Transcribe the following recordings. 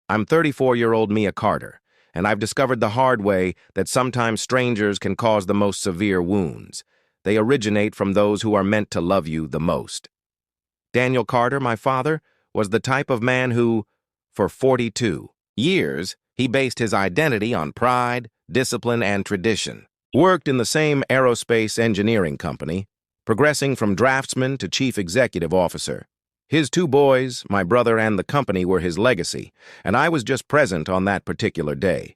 I'm 34-year-old Mia Carter, and I've discovered the hard way that sometimes strangers can cause the most severe wounds. They originate from those who are meant to love you the most. Daniel Carter, my father, was the type of man who, for 42 years, he based his identity on pride, discipline, and tradition. Worked in the same aerospace engineering company, progressing from draftsman to chief executive officer. His two boys, my brother, and the company were his legacy, and I was just present on that particular day.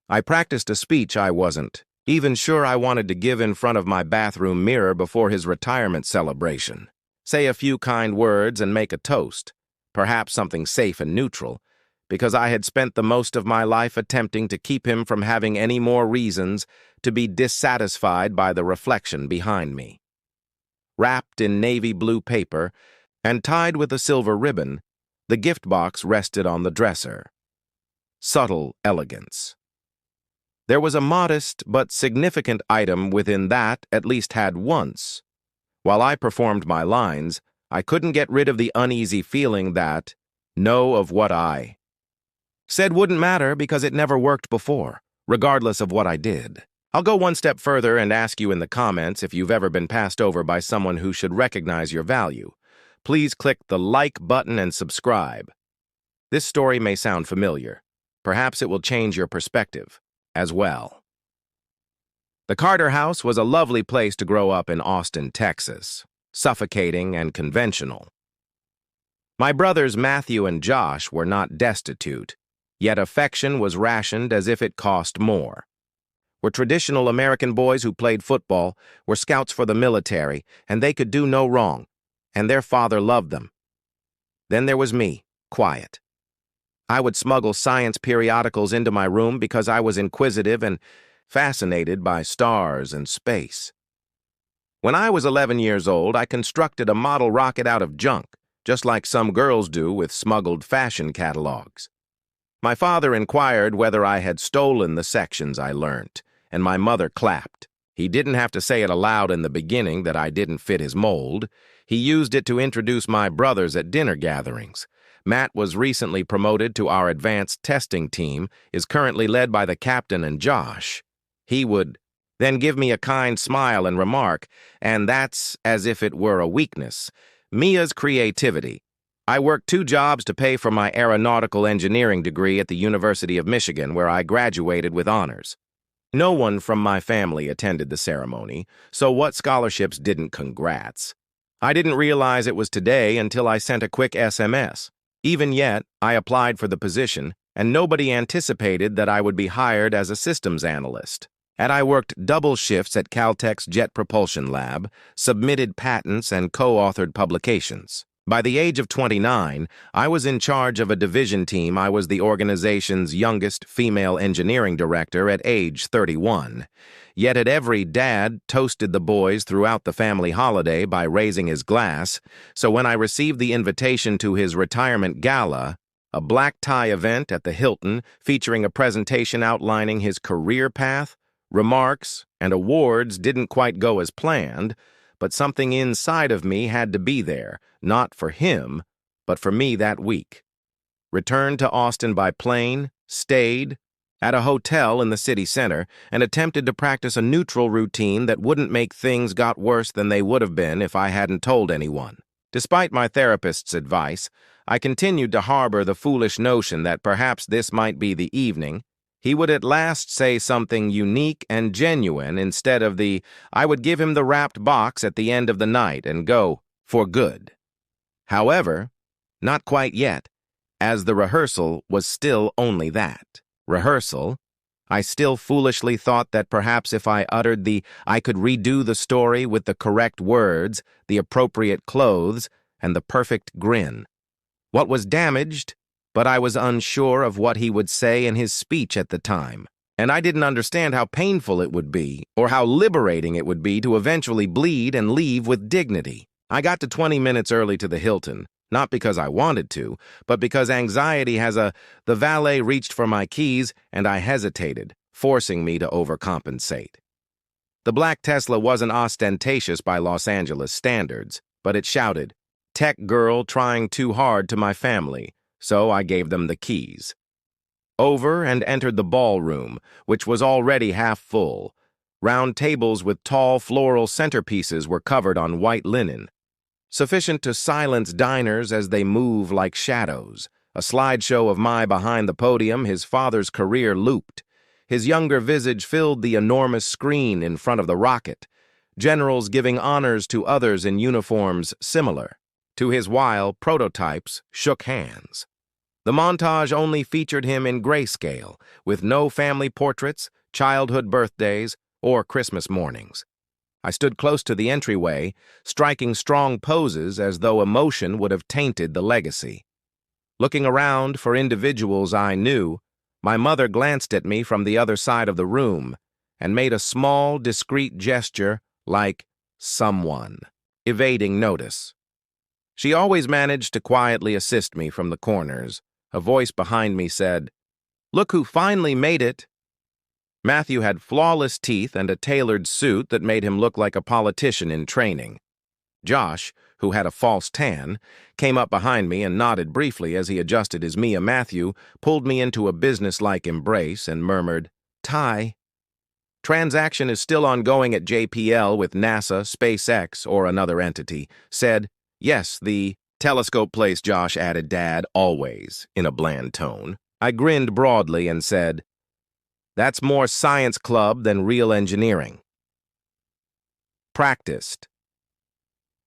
I practiced a speech I wasn't even sure I wanted to give in front of my bathroom mirror before his retirement celebration. Say a few kind words and make a toast, perhaps something safe and neutral, because I had spent the most of my life attempting to keep him from having any more reasons to be dissatisfied by the reflection behind me. Wrapped in navy blue paper and tied with a silver ribbon, the gift box rested on the dresser. Subtle elegance. There was a modest but significant item within that at least had once. While I performed my lines, I couldn't get rid of the uneasy feeling that no of what I said wouldn't matter because it never worked before, regardless of what I did. I'll go one step further and ask you in the comments if you've ever been passed over by someone who should recognize your value. Please click the like button and subscribe. This story may sound familiar. Perhaps it will change your perspective as well. The Carter house was a lovely place to grow up in Austin, Texas, suffocating and conventional. My brothers Matthew and Josh were not destitute, yet affection was rationed as if it cost more. Were traditional American boys who played football, were scouts for the military, and they could do no wrong, and their father loved them. Then there was me, quiet. I would smuggle science periodicals into my room because I was inquisitive and fascinated by stars and space. When I was 11 years old, I constructed a model rocket out of junk, just like some girls do with smuggled fashion catalogs. My father inquired whether I had stolen the sections I learnt, and my mother clapped. He didn't have to say it aloud in the beginning that I didn't fit his mold. He used it to introduce my brothers at dinner gatherings. Matt was recently promoted to our advanced testing team, is currently led by the captain and Josh. He would then give me a kind smile and remark, and that's as if it were a weakness. Mia's creativity. I worked 2 jobs to pay for my aeronautical engineering degree at the University of Michigan, where I graduated with honors. No one from my family attended the ceremony, so what scholarships didn't congrats. I didn't realize it was today until I sent a quick SMS. Even yet, I applied for the position, and nobody anticipated that I would be hired as a systems analyst. And I worked double shifts at Caltech's Jet Propulsion Lab, submitted patents, and co-authored publications. By the age of 29, I was in charge of a division team. I was the organization's youngest female engineering director at age 31. Yet at every dad toasted the boys throughout the family holiday by raising his glass, so when I received the invitation to his retirement gala, a black tie event at the Hilton featuring a presentation outlining his career path, remarks, and awards didn't quite go as planned, but something inside of me had to be there, not for him, but for me that week. Returned to Austin by plane, stayed at a hotel in the city center, and attempted to practice a neutral routine that wouldn't make things got worse than they would have been if I hadn't told anyone. Despite my therapist's advice, I continued to harbor the foolish notion that perhaps this might be the evening he would at last say something unique and genuine instead of I would give him the wrapped box at the end of the night and go for good. However, not quite yet, as the rehearsal was still only that. Rehearsal. I still foolishly thought that perhaps if I uttered I could redo the story with the correct words, the appropriate clothes, and the perfect grin. What was damaged? But I was unsure of what he would say in his speech at the time, and I didn't understand how painful it would be, or how liberating it would be to eventually bleed and leave with dignity. I got to 20 minutes early to the Hilton, not because I wanted to, but because anxiety the valet reached for my keys, and I hesitated, forcing me to overcompensate. The black Tesla wasn't ostentatious by Los Angeles standards, but it shouted, "Tech girl trying too hard" to my family. So I gave them the keys. over and entered the ballroom, which was already half full. Round tables with tall floral centerpieces were covered on white linen, sufficient to silence diners as they move like shadows. A slideshow of my behind the podium, his father's career looped. His younger visage filled the enormous screen in front of the rocket, generals giving honors to others in uniforms similar. To his while, prototypes shook hands. The montage only featured him in grayscale, with no family portraits, childhood birthdays, or Christmas mornings. I stood close to the entryway, striking strong poses as though emotion would have tainted the legacy. Looking around for individuals I knew, my mother glanced at me from the other side of the room and made a small, discreet gesture like someone, evading notice. She always managed to quietly assist me from the corners. A voice behind me said, "Look who finally made it." Matthew had flawless teeth and a tailored suit that made him look like a politician in training. Josh, who had a false tan, came up behind me and nodded briefly as he adjusted his Mia. Matthew pulled me into a business-like embrace and murmured, "Ty." Transaction is still ongoing at JPL with NASA, SpaceX, or another entity. Said, "Yes, the telescope place," Josh added, "Dad, always," in a bland tone. I grinned broadly and said, "That's more science club than real engineering." Practiced.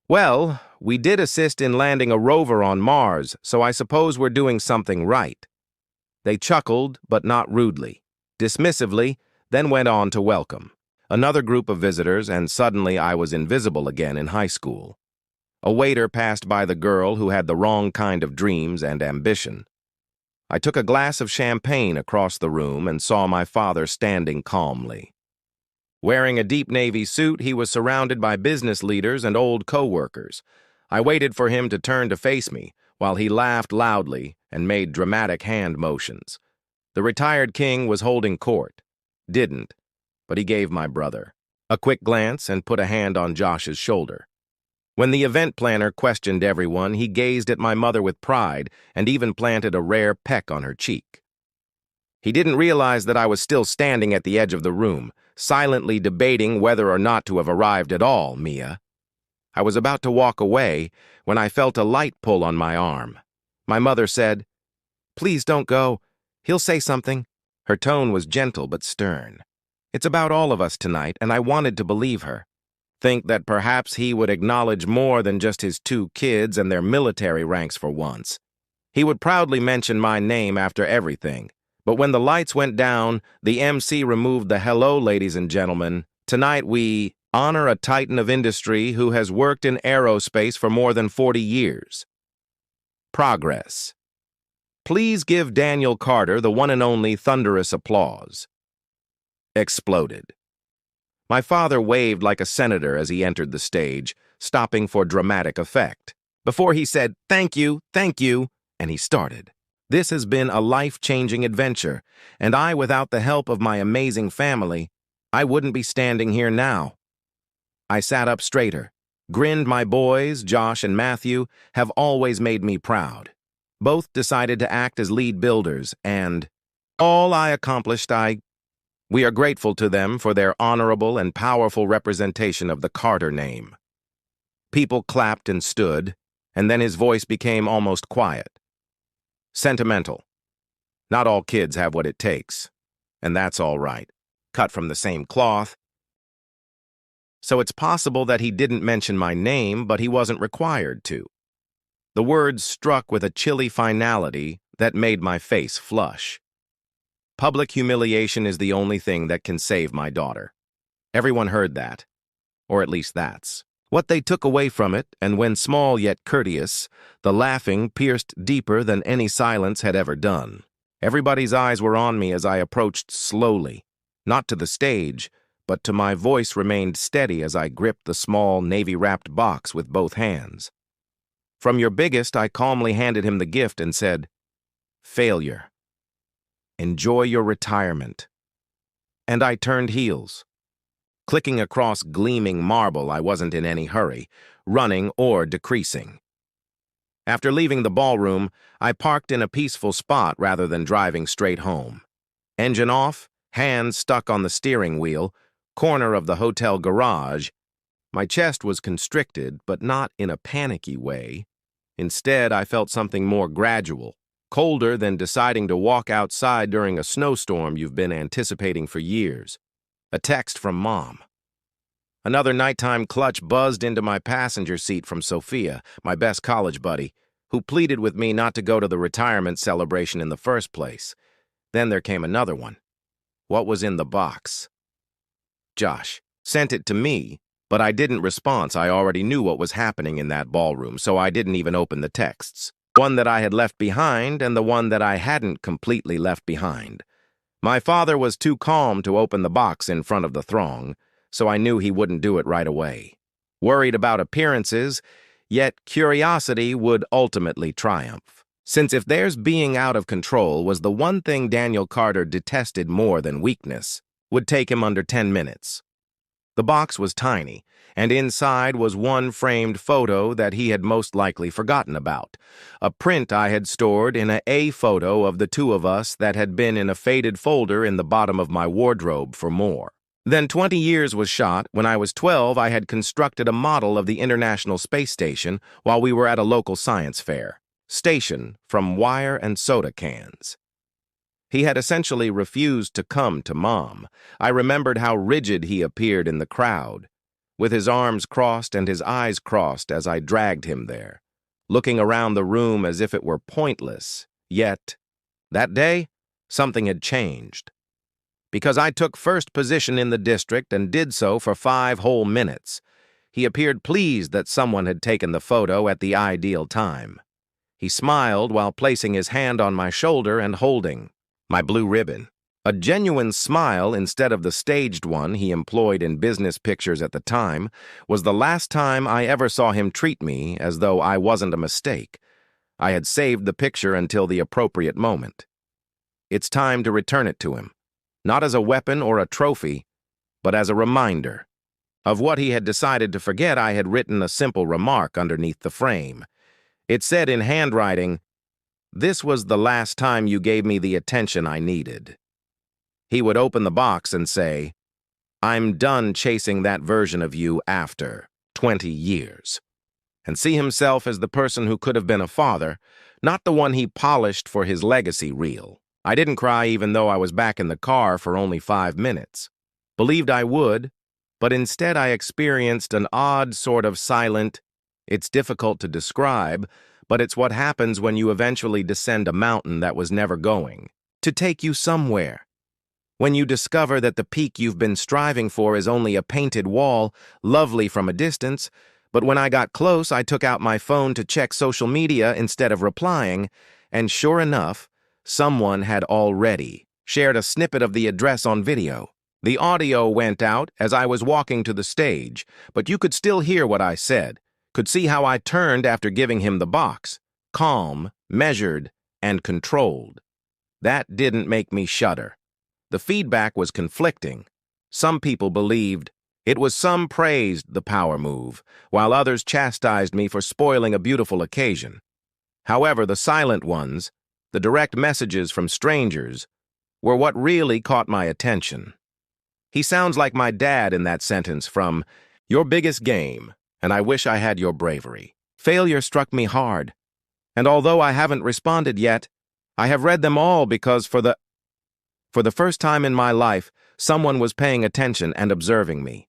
"Well, we did assist in landing a rover on Mars, so I suppose we're doing something right." They chuckled, but not rudely. Dismissively, then went on to welcome another group of visitors, and suddenly I was invisible again in high school. A waiter passed by the girl who had the wrong kind of dreams and ambition. I took a glass of champagne across the room and saw my father standing calmly. Wearing a deep navy suit, he was surrounded by business leaders and old co-workers. I waited for him to turn to face me, while he laughed loudly and made dramatic hand motions. The retired king was holding court. Didn't, but he gave my brother a quick glance and put a hand on Josh's shoulder. When the event planner questioned everyone, he gazed at my mother with pride and even planted a rare peck on her cheek. He didn't realize that I was still standing at the edge of the room, silently debating whether or not to have arrived at all, Mia. I was about to walk away when I felt a light pull on my arm. My mother said, "Please don't go. He'll say something." Her tone was gentle but stern. "It's about all of us tonight, and I wanted to believe her. Think that perhaps he would acknowledge more than just his 2 kids and their military ranks for once. He would proudly mention my name after everything. But when the lights went down, the MC removed the 'Hello, ladies and gentlemen. Tonight we honor a titan of industry who has worked in aerospace for more than 40 years. Progress. Please give Daniel Carter the one and only thunderous applause." Exploded. My father waved like a senator as he entered the stage, stopping for dramatic effect. Before he said, thank you," and he started. This has been a life-changing adventure, and without the help of my amazing family, I wouldn't be standing here now. I sat up straighter, grinned. My boys, Josh and Matthew, have always made me proud. Both decided to act as lead builders, and all I accomplished, we are grateful to them for their honorable and powerful representation of the Carter name. People clapped and stood, and then his voice became almost quiet. Sentimental. Not all kids have what it takes, and that's all right. Cut from the same cloth. So it's possible that he didn't mention my name, but he wasn't required to. The words struck with a chilly finality that made my face flush. Public humiliation is the only thing that can save my daughter. Everyone heard that, or at least that's what they took away from it, and when small yet courteous, the laughing pierced deeper than any silence had ever done. Everybody's eyes were on me as I approached slowly, not to the stage, but to my voice remained steady as I gripped the small navy-wrapped box with both hands. From your biggest, I calmly handed him the gift and said, "Failure. Enjoy your retirement." And I turned heels. Clicking across gleaming marble, I wasn't in any hurry, running or decreasing. After leaving the ballroom, I parked in a peaceful spot rather than driving straight home. Engine off, hands stuck on the steering wheel, corner of the hotel garage. My chest was constricted, but not in a panicky way. Instead, I felt something more gradual, colder than deciding to walk outside during a snowstorm you've been anticipating for years. A text from Mom. Another nighttime clutch buzzed into my passenger seat from Sophia, my best college buddy, who pleaded with me not to go to the retirement celebration in the first place. Then there came another one. What was in the box? Josh sent it to me, but I didn't respond. I already knew what was happening in that ballroom, so I didn't even open the texts. One that I had left behind and the one that I hadn't completely left behind. My father was too calm to open the box in front of the throng, so I knew he wouldn't do it right away. Worried about appearances, yet curiosity would ultimately triumph. Since if theirs being out of control was the one thing Daniel Carter detested more than weakness, would take him under 10 minutes. The box was tiny, and inside was one framed photo that he had most likely forgotten about, a print I had stored in a photo of the two of us that had been in a faded folder in the bottom of my wardrobe for more. Then 20 years was shot. When I was 12, I had constructed a model of the International Space Station while we were at a local science fair. Station from wire and soda cans. He had essentially refused to come to Mom. I remembered how rigid he appeared in the crowd, with his arms crossed and his eyes crossed as I dragged him there, looking around the room as if it were pointless. Yet, that day, something had changed. Because I took first position in the district and did so for 5 whole minutes, he appeared pleased that someone had taken the photo at the ideal time. He smiled while placing his hand on my shoulder and holding my blue ribbon. A genuine smile instead of the staged one he employed in business pictures at the time was the last time I ever saw him treat me as though I wasn't a mistake. I had saved the picture until the appropriate moment. It's time to return it to him, not as a weapon or a trophy, but as a reminder. Of what he had decided to forget, I had written a simple remark underneath the frame. It said in handwriting, "This was the last time you gave me the attention I needed." He would open the box and say, "I'm done chasing that version of you after 20 years. And see himself as the person who could have been a father, not the one he polished for his legacy reel. I didn't cry even though I was back in the car for only 5 minutes. Believed I would, but instead I experienced an odd sort of silent, it's difficult to describe, but it's what happens when you eventually descend a mountain that was never going to take you somewhere. When you discover that the peak you've been striving for is only a painted wall, lovely from a distance, but when I got close, I took out my phone to check social media instead of replying, and sure enough, someone had already shared a snippet of the address on video. The audio went out as I was walking to the stage, but you could still hear what I said, could see how I turned after giving him the box, calm, measured, and controlled. That didn't make me shudder. The feedback was conflicting. Some people believed it was, some praised the power move, while others chastised me for spoiling a beautiful occasion. However, the silent ones, the direct messages from strangers, were what really caught my attention. He sounds like my dad in that sentence from "Your biggest game, and I wish I had your bravery." Failure struck me hard, and although I haven't responded yet, I have read them all because for the first time in my life, someone was paying attention and observing me.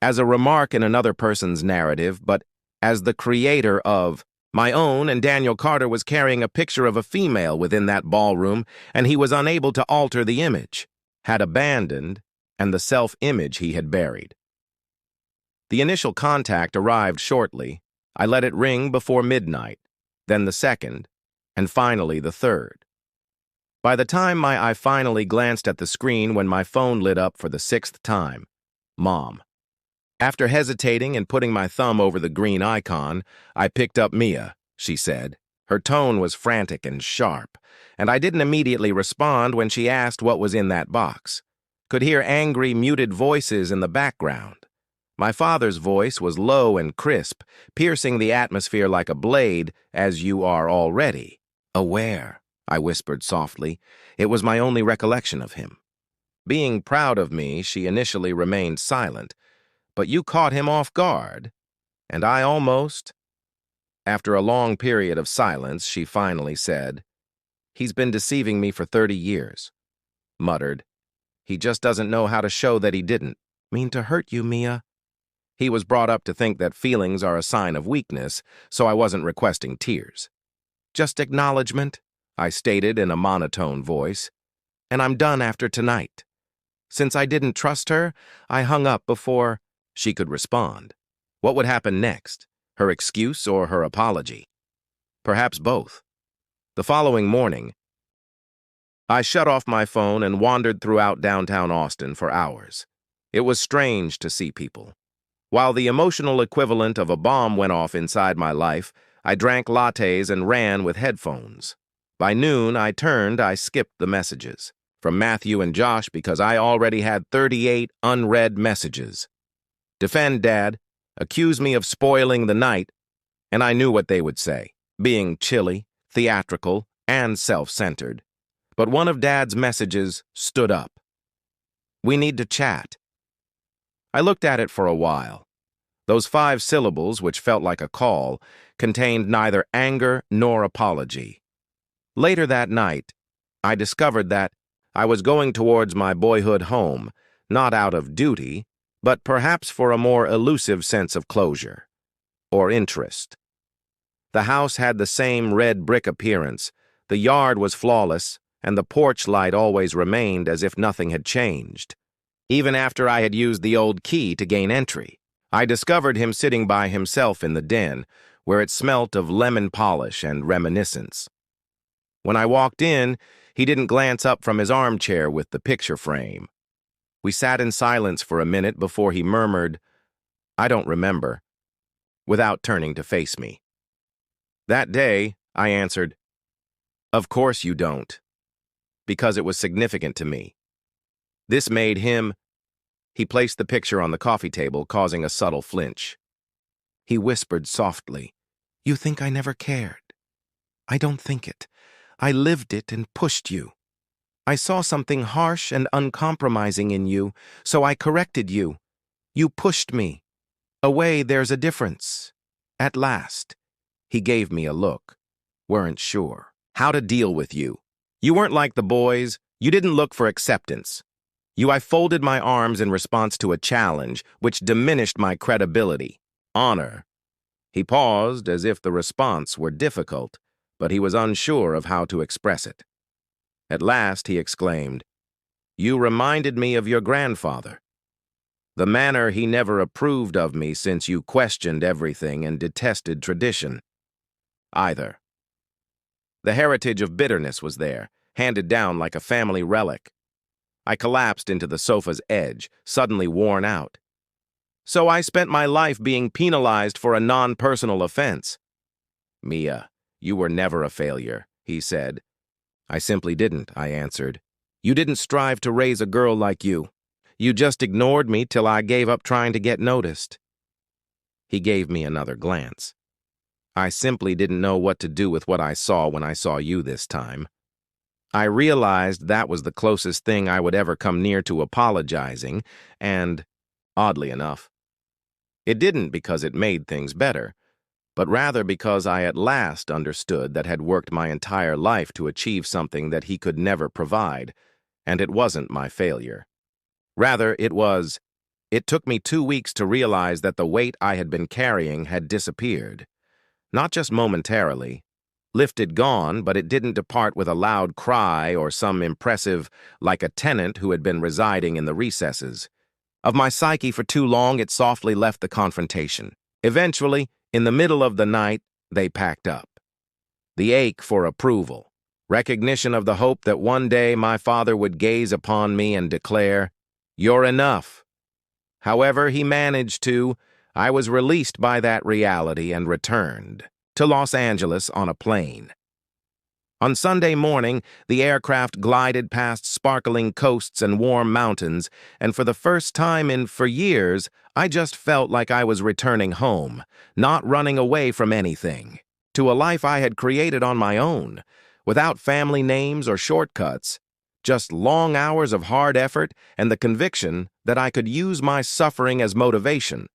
As a remark in another person's narrative, but as the creator of my own, and Daniel Carter was carrying a picture of a female within that ballroom, and he was unable to alter the image, had abandoned, and the self-image he had buried. The initial contact arrived shortly. I let it ring before midnight, then the second, and finally the third. By the time I finally glanced at the screen when my phone lit up for the 6th time, Mom. After hesitating and putting my thumb over the green icon, I picked up Mia, she said. Her tone was frantic and sharp, and I didn't immediately respond when she asked what was in that box. Could hear angry, muted voices in the background. My father's voice was low and crisp, piercing the atmosphere like a blade, as you are already aware, I whispered softly. It was my only recollection of him. Being proud of me, she initially remained silent, but you caught him off guard, and I almost... After a long period of silence, she finally said, "He's been deceiving me for 30 years, muttered. He just doesn't know how to show that he didn't mean to hurt you, Mia. He was brought up to think that feelings are a sign of weakness, so I wasn't requesting tears. Just acknowledgement, I stated in a monotone voice, and I'm done after tonight. Since I didn't trust her, I hung up before she could respond. What would happen next? Her excuse or her apology? Perhaps both. The following morning, I shut off my phone and wandered throughout downtown Austin for hours. It was strange to see people. While the emotional equivalent of a bomb went off inside my life, I drank lattes and ran with headphones. By noon, I skipped the messages from Matthew and Josh because I already had 38 unread messages. Defend Dad, accuse me of spoiling the night, and I knew what they would say, being chilly, theatrical, and self-centered. But one of Dad's messages stood up. "We need to chat." I looked at it for a while. Those 5 syllables, which felt like a call, contained neither anger nor apology. Later that night, I discovered that I was going towards my boyhood home, not out of duty, but perhaps for a more elusive sense of closure or interest. The house had the same red brick appearance, the yard was flawless, and the porch light always remained as if nothing had changed. Even after I had used the old key to gain entry, I discovered him sitting by himself in the den, where it smelt of lemon polish and reminiscence. When I walked in, he didn't glance up from his armchair with the picture frame. We sat in silence for a minute before he murmured, "I don't remember," without turning to face me. That day, I answered, "Of course you don't," because it was significant to me. This made him... He placed the picture on the coffee table, causing a subtle flinch. He whispered softly, "You think I never cared? I don't think it. I lived it and pushed you. I saw something harsh and uncompromising in you, so I corrected you. You pushed me. Away, there's a difference. At last." He gave me a look. Weren't sure how to deal with you. You weren't like the boys. You didn't look for acceptance. I folded my arms in response to a challenge, which diminished my credibility. Honor. He paused as if the response were difficult, but he was unsure of how to express it. At last he exclaimed, "You reminded me of your grandfather. The manner he never approved of me since you questioned everything and detested tradition. Either." The heritage of bitterness was there, handed down like a family relic. I collapsed into the sofa's edge, suddenly worn out. "So I spent my life being penalized for a non-personal offense." "Mia, you were never a failure," he said. "I simply didn't," I answered. "You didn't strive to raise a girl like you. You just ignored me till I gave up trying to get noticed." He gave me another glance. "I simply didn't know what to do with what I saw when I saw you this time." I realized that was the closest thing I would ever come near to apologizing, and, oddly enough, it didn't because it made things better, but rather because I at last understood that had worked my entire life to achieve something that he could never provide, and it wasn't my failure. Rather, it took me 2 weeks to realize that the weight I had been carrying had disappeared. Not just momentarily. Lifted gone, but it didn't depart with a loud cry or some impressive, like a tenant who had been residing in the recesses. Of my psyche for too long, it softly left the confrontation. Eventually, in the middle of the night, they packed up. The ache for approval, recognition of the hope that one day my father would gaze upon me and declare, "You're enough." However he managed to, I was released by that reality and returned to Los Angeles on a plane. On Sunday morning, the aircraft glided past sparkling coasts and warm mountains, and for the first time for years, I just felt like I was returning home, not running away from anything, to a life I had created on my own, without family names or shortcuts, just long hours of hard effort and the conviction that I could use my suffering as motivation.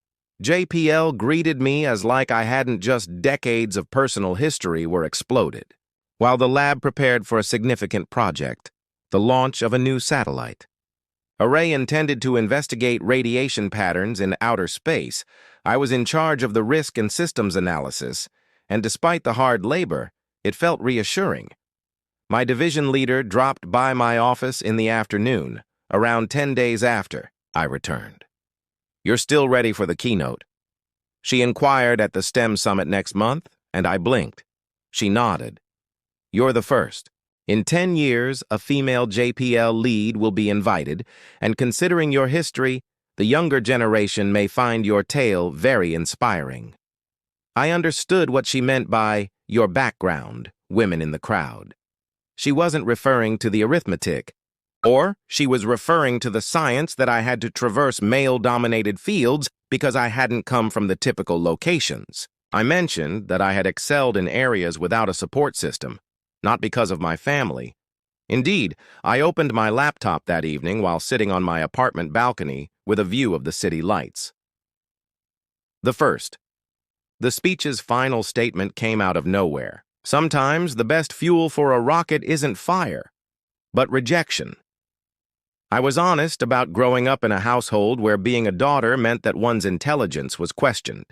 JPL greeted me as like I hadn't just decades of personal history were exploded, while the lab prepared for a significant project, the launch of a new satellite. Array intended to investigate radiation patterns in outer space. I was in charge of the risk and systems analysis, and despite the hard labor, it felt reassuring. My division leader dropped by my office in the afternoon, around 10 days after I returned. "You're still ready for the keynote?" She inquired at the STEM summit next month, and I blinked. She nodded. "You're the first. In 10 years, a female JPL lead will be invited, and considering your history, the younger generation may find your tale very inspiring." I understood what she meant by "your background," women in the crowd. She wasn't referring to the arithmetic, or she was referring to the science that I had to traverse male-dominated fields because I hadn't come from the typical locations. I mentioned that I had excelled in areas without a support system, not because of my family. Indeed, I opened my laptop that evening while sitting on my apartment balcony with a view of the city lights. The first. The speech's final statement came out of nowhere. Sometimes the best fuel for a rocket isn't fire, but rejection. I was honest about growing up in a household where being a daughter meant that one's intelligence was questioned,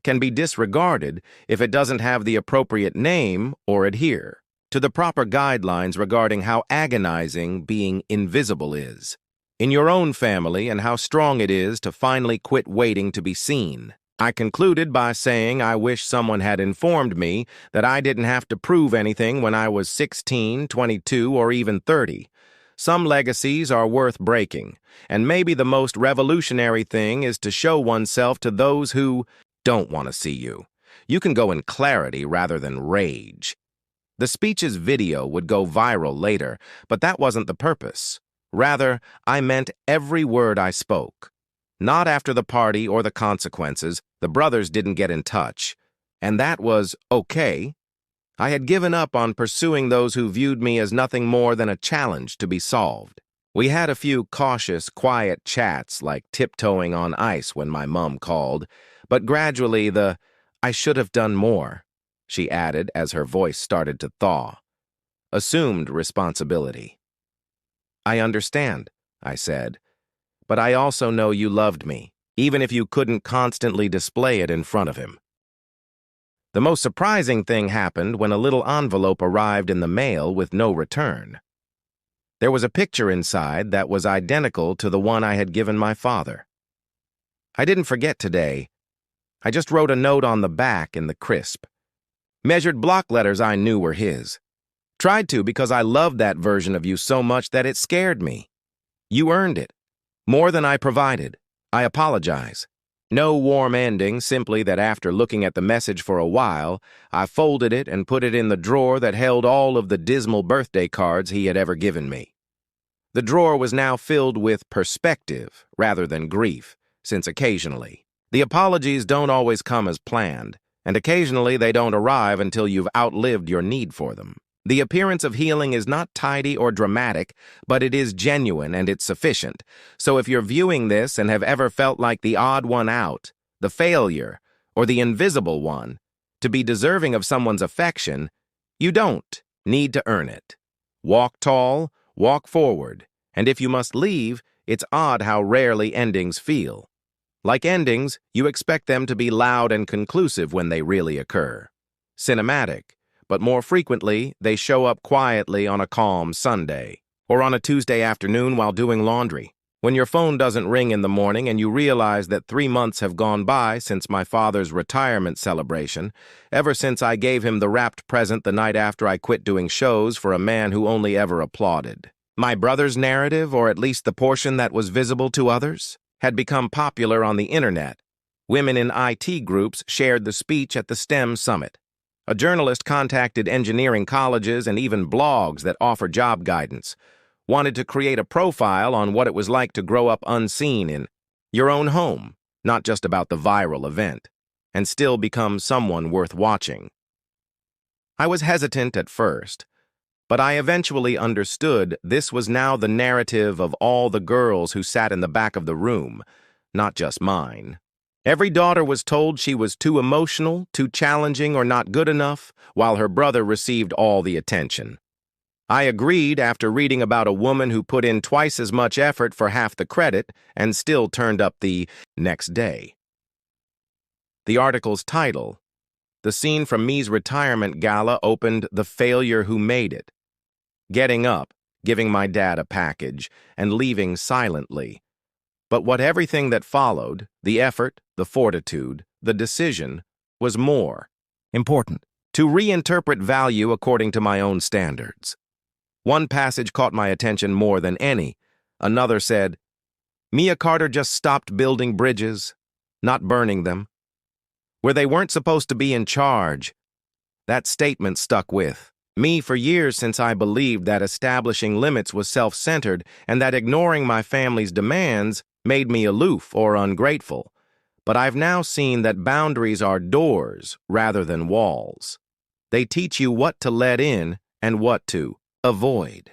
can be disregarded if it doesn't have the appropriate name or adhere to the proper guidelines regarding how agonizing being invisible is in your own family and how strong it is to finally quit waiting to be seen. I concluded by saying I wish someone had informed me that I didn't have to prove anything when I was 16, 22, or even 30. Some legacies are worth breaking, and maybe the most revolutionary thing is to show oneself to those who don't want to see you. You can go in clarity rather than rage. The speech's video would go viral later, but that wasn't the purpose. Rather, I meant every word I spoke. Not after the party or the consequences, the brothers didn't get in touch. And that was okay. I had given up on pursuing those who viewed me as nothing more than a challenge to be solved. We had a few cautious, quiet chats like tiptoeing on ice when my mom called, but gradually "I should have done more," she added as her voice started to thaw, assumed responsibility. "I understand," I said. "But I also know you loved me, even if you couldn't constantly display it in front of him." The most surprising thing happened when a little envelope arrived in the mail with no return. There was a picture inside that was identical to the one I had given my father. I didn't forget today. I just wrote a note on the back in the crisp. Measured block letters I knew were his. Tried to because I loved that version of you so much that it scared me. You earned it. More than I provided. I apologize. No warm ending, simply that after looking at the message for a while, I folded it and put it in the drawer that held all of the dismal birthday cards he had ever given me. The drawer was now filled with perspective rather than grief, since occasionally, the apologies don't always come as planned, and occasionally they don't arrive until you've outlived your need for them. The appearance of healing is not tidy or dramatic, but it is genuine and it's sufficient. So if you're viewing this and have ever felt like the odd one out, the failure, or the invisible one, to be deserving of someone's affection, you don't need to earn it. Walk tall, walk forward, and if you must leave, it's odd how rarely endings feel. Like endings, you expect them to be loud and conclusive when they really occur. Cinematic. But more frequently, they show up quietly on a calm Sunday, or on a Tuesday afternoon while doing laundry, when your phone doesn't ring in the morning and you realize that 3 months have gone by since my father's retirement celebration, ever since I gave him the wrapped present the night after I quit doing shows for a man who only ever applauded. My brother's narrative, or at least the portion that was visible to others, had become popular on the internet. Women in IT groups shared the speech at the STEM summit. A journalist contacted engineering colleges and even blogs that offer job guidance, wanted to create a profile on what it was like to grow up unseen in your own home, not just about the viral event, and still become someone worth watching. I was hesitant at first, but I eventually understood this was now the narrative of all the girls who sat in the back of the room, not just mine. Every daughter was told she was too emotional, too challenging, or not good enough, while her brother received all the attention. I agreed after reading about a woman who put in twice as much effort for half the credit and still turned up the next day. The article's title, "The Scene from Me's Retirement Gala," opened "The Failure Who Made It." Getting up, giving my dad a package, and leaving silently. But what everything that followed, the effort, the fortitude, the decision, was more important, to reinterpret value according to my own standards. One passage caught my attention more than any. Another said, "Mia Carter just stopped building bridges, not burning them, where they weren't supposed to be in charge." That statement stuck with me for years, since I believed that establishing limits was self-centered and that ignoring my family's demands made me aloof or ungrateful. But I've now seen that boundaries are doors rather than walls. They teach you what to let in and what to avoid.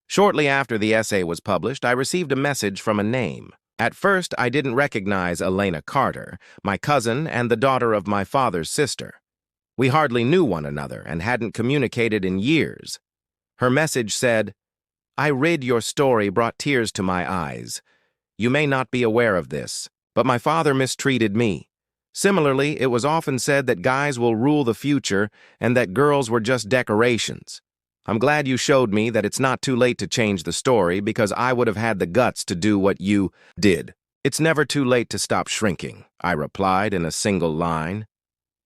Shortly after the essay was published, I received a message from a name. At first, I didn't recognize Elena Carter, my cousin and the daughter of my father's sister. We hardly knew one another and hadn't communicated in years. Her message said, "I read your story brought tears to my eyes. You may not be aware of this, but my father mistreated me. Similarly, it was often said that guys will rule the future and that girls were just decorations. I'm glad you showed me that it's not too late to change the story, because I would have had the guts to do what you did." "It's never too late to stop shrinking," I replied in a single line.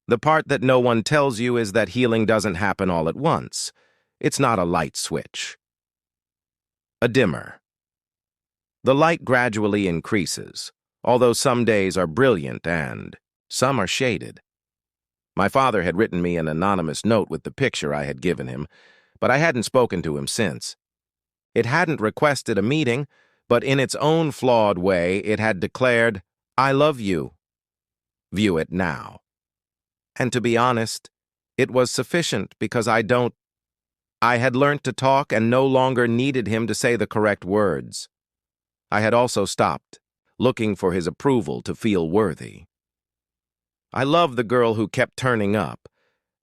"The part that no one tells you is that healing doesn't happen all at once. It's not a light switch." A dimmer. The light gradually increases, although some days are brilliant and some are shaded. My father had written me an anonymous note with the picture I had given him, but I hadn't spoken to him since. It hadn't requested a meeting, but in its own flawed way, it had declared, "I love you. View it now." And to be honest, it was sufficient, because I had learnt to talk and no longer needed him to say the correct words. I had also stopped looking for his approval to feel worthy. I love the girl who kept turning up,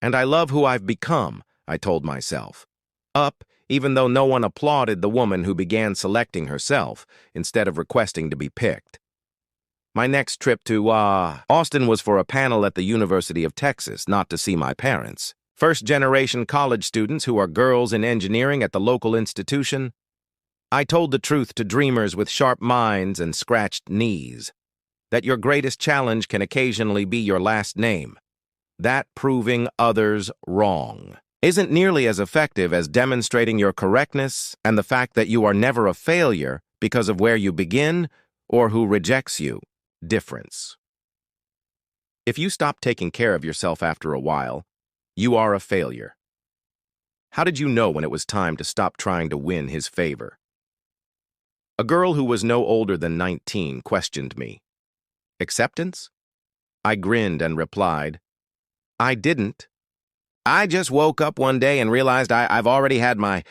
and I love who I've become, I told myself. Up, even though no one applauded the woman who began selecting herself instead of requesting to be picked. My next trip to Austin was for a panel at the University of Texas, not to see my parents. First-generation college students who are girls in engineering at the local institution. I told the truth to dreamers with sharp minds and scratched knees, that your greatest challenge can occasionally be your last name. That proving others wrong isn't nearly as effective as demonstrating your correctness and the fact that you are never a failure because of where you begin or who rejects you. Difference. If you stop taking care of yourself after a while, you are a failure. How did you know when it was time to stop trying to win his favor? A girl who was no older than 19 questioned me. Acceptance? I grinned and replied, "I didn't. I just woke up one day and realized I've already had my